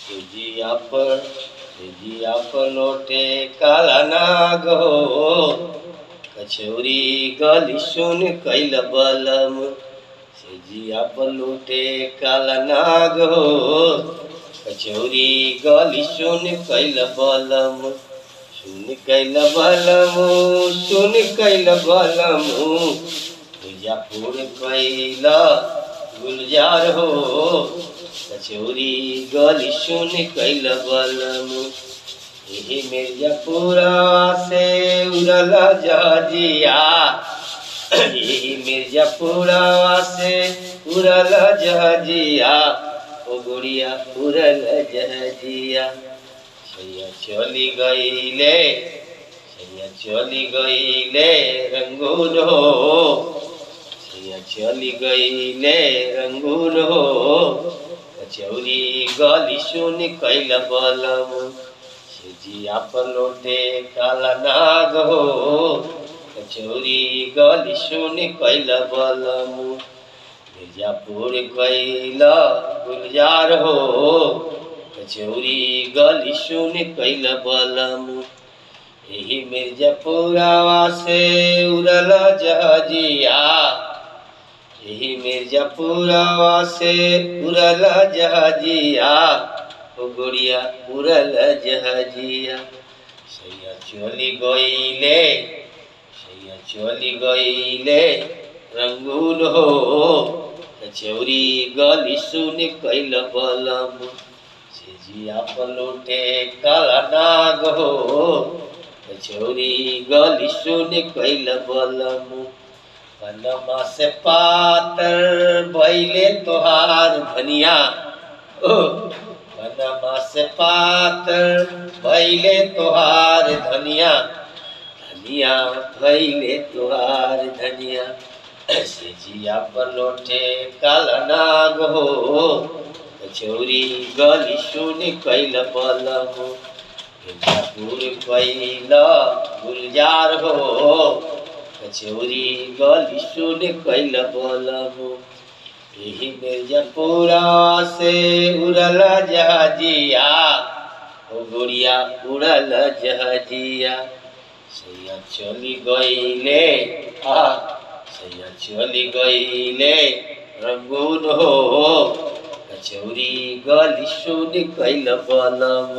तेजिया पर लोटे काला नाग हो, कचौरी गली सुन कैल बलम। तेजिया पर लोटे काला नाग हो, कचौरी गली सुन कैल बलम। सुन कैल बलम, सुन कैल बलम, मिर्जापुर कैला गुलजार हो, कचौरी गली सुन कैल बलम। यही मिर्जापुरा से उड़ल जहाजिया, यही मिर्जापुरा से उड़ल जहाजिया, ओ गुड़िया उड़ल जहाजिया। सैया चली गईले, सैया चली गईले रंगून हो, सैया चली गईले रंगून हो, कचौरी गली सुन कैल बलम। तेजिया पर लोटे काला नाग हो, कचौरी गली सुन कैल बलम। मिर्जापुर कैला गुलजार हो, कचौरी गली सुन कैल बलम। यही मिर्जापुरवा से उड़ल जहाजिया, यही मिर्जापुरवा से उड़ल जहाजिया, ओ गुड़िया उड़ल जहाजिया। सैया चली गईले, सैया चली गईले रंगून हो, कचौरी गली सुन कैल बलम। तेजिया पर लोटे काला नाग हो, कचौरी गली सुन कैल बलम। पनमा से पातर भइले तोहार धनिया, ओ पनमा से पातर भइले तोहार धनिया, धनिया भइले तोहार धनिया। तेजिया पर लोटे काला नाग हो, कचौरी गली सुन कैल बलम। मिर्जापुर कैला गुलजार हो, कचौरी गली सुन कैल बलम। यही मिर्जापुरा से उड़ल जहाजिया, ओ गुड़िया उड़ल जहाजिया। सैया चली गईले, सैया चली गईले रंगून हो, कचौरी गली सुन कैल बलम।